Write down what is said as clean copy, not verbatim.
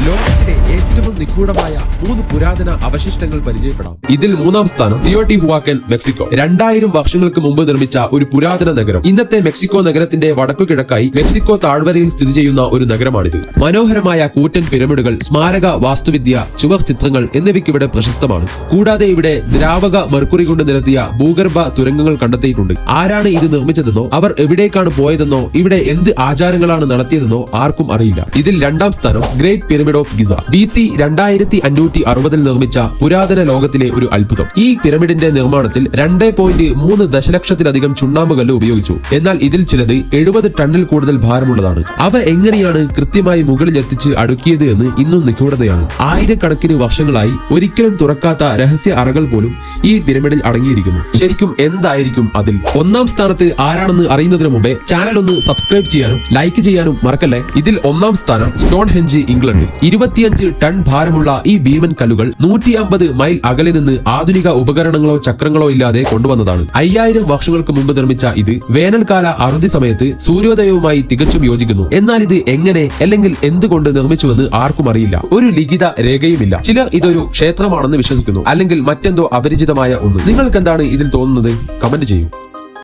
ലോകത്തിലെ ഏറ്റവും നിഗൂഢമായ 3 പുരാതന അവശിഷ്ടങ്ങൾ പരിചയപ്പെടാം. ഇതിൽ 3-ാം സ്ഥാനം തിയോട്ടിഹുവാക്കൻ, മെക്സിക്കോ. 2000 വർഷങ്ങൾക്ക് മുമ്പ് നിർമ്മിച്ച ഒരു പുരാതന നഗരം. ഇന്നത്തെ മെക്സിക്കോ നഗരത്തിന്റെ വടക്കുകിഴക്കായി മെക്സിക്കോ താഴ്വരയിൽ സ്ഥിതി ചെയ്യുന്ന ഒരു നഗരമാണിത്. മനോഹരമായ കൂറ്റൻ പിരമിഡുകൾ, സ്മാരക വാസ്തുവിദ്യ, ചുവർ ചിത്രങ്ങൾ എന്നിവയ്ക്ക് ഇവിടെ പ്രശസ്തമാണ്. കൂടാതെ ഇവിടെ ദ്രാവക മെർക്കുറി കൊണ്ട് നിരത്തിയ ഭൂഗർഭ തുരങ്കങ്ങൾ കണ്ടെത്തിയിട്ടുണ്ട്. ആരാണ് ഇത് നിർമ്മിച്ചതെന്നോ അവർ എവിടേക്കാണ് പോയതെന്നോ ഇവിടെ എന്ത് ആചാരങ്ങളാണ് നടത്തിയതെന്നോ ആർക്കും അറിയില്ല. ഇതിൽ 2-ാം സ്ഥാനം great pyramid of Giza. BC 2560 നിർമ്മിച്ച പുരാതന ലോകത്തിലെ ഒരു അത്ഭുതം. ഈ പിരമിഡിന്റെ നിർമ്മാണത്തിൽ 2.3 ദശലക്ഷത്തിലധികം ചുണ്ണാമ്പുകല്ല് ഉപയോഗിച്ചു. എന്നാൽ ഇതിൽ ചിലത് 70 ടണ്ണിൽ കൂടുതൽ ഭാരമുള്ളതാണ്. അവ എങ്ങനെയാണ് കൃത്യമായി മുകളിൽ എത്തിച്ച് അടുക്കിയത് എന്ന് ഇന്നും നിഗൂഢതയാണ്. ആയിരക്കണക്കിന് വർഷങ്ങളായി ഒരിക്കലും തുറക്കാത്ത രഹസ്യ അറകൾ പോലും ഈ പിരമിഡിൽ അടങ്ങിയിരിക്കുന്നു. ശരിക്കും എന്തായിരിക്കും അതിൽ? 1-ാം സ്ഥാനത്ത് ആരാണെന്ന് അറിയുന്നതിന് മുമ്പേ ചാനൽ ഒന്ന് സബ്സ്ക്രൈബ് ചെയ്യാനും ലൈക്ക് ചെയ്യാനും മറക്കല്ലേ. ഇതിൽ 1-ാം സ്ഥാനം സ്റ്റോൺഹെഞ്ച്, ഇംഗ്ലണ്ടിൽ. 25 ടൺ ഭാരമുള്ള ഈ ഭീമൻ കല്ലുകൾ 150 മൈൽ അകലെ നിന്ന് ആധുനിക ഉപകരണങ്ങളോ ചക്രങ്ങളോ ഇല്ലാതെ കൊണ്ടുവന്നതാണ്. 5000 വർഷങ്ങൾക്ക് മുമ്പ് നിർമ്മിച്ച ഇത് വേനൽക്കാല അറുതി സമയത്ത് സൂര്യോദയവുമായി തികച്ചും യോജിക്കുന്നു. എന്നാൽ ഇത് എങ്ങനെ അല്ലെങ്കിൽ എന്തുകൊണ്ട് നിർമ്മിച്ചുവെന്ന് ആർക്കും അറിയില്ല. ഒരു ലിഖിത രേഖയുമില്ല. ചിലർ ഇതൊരു ക്ഷേത്രമാണെന്ന് വിശ്വസിക്കുന്നു, അല്ലെങ്കിൽ മറ്റെന്തോ അപരിചിതമായ ഒന്ന്. നിങ്ങൾക്ക് എന്താണ് ഇതിൽ തോന്നുന്നത്? കമന്റ് ചെയ്യൂ.